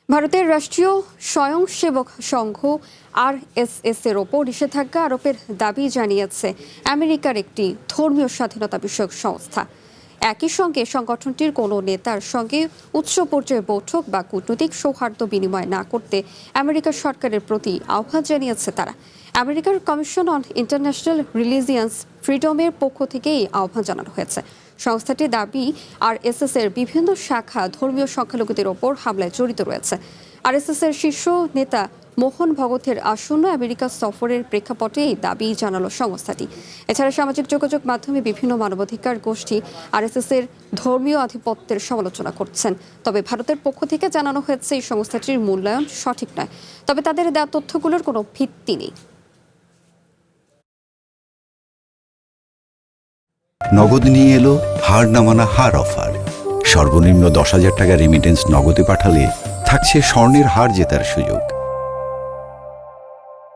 ভারতের রাষ্ট্রীয় স্বয়ংসেবক সংঘ আরএসএস এর ওপর নিষেধাজ্ঞা আরোপের দাবি জানিয়েছে আমেরিকার একটি ধর্মীয় স্বাধীনতা বিষয়ক সংস্থা। একই সঙ্গে সংগঠনটির কোনো নেতার সঙ্গে উচ্চ পর্যায়ের বৈঠক বা কূটনৈতিক সৌহার্দ্য বিনিময় না করতে আমেরিকার সরকারের প্রতি আহ্বান জানিয়েছে তারা। আমেরিকার কমিশন অন ইন্টারন্যাশনাল রিলিজিয়ান্স ফ্রিডমের পক্ষ থেকে এই আহ্বান জানানো হয়েছে। সংস্থাটির দাবি, আরএসএস এর বিভিন্ন শাখা ধর্মীয় সংখ্যালঘুদের ওপর হামলায় জড়িত রয়েছে। আরএসএস এর শীর্ষ নেতা মোহন ভগতের আসন্ন আমেরিকা সফরের প্রেক্ষাপটে এই দাবি জানালো সংস্থাটি। এছাড়া সামাজিক যোগাযোগ মাধ্যমে বিভিন্ন মানবাধিকার গোষ্ঠী আরএসএস এর ধর্মীয় আধিপত্যের সমালোচনা করছেন। তবে ভারতের পক্ষ থেকে জানানো হয়েছে এই সংস্থাটির মূল্যায়ন সঠিক নয়, তবে তাদের দেওয়া তথ্যগুলোর কোনো ভিত্তি নেই। নগদ নিয়ে এলো হার না মানা হার অফার। সর্বনিম্ন 10,000 টাকা রেমিটেন্স নগদে পাঠালে থাকছে স্বর্ণের হার জেতার সুযোগ।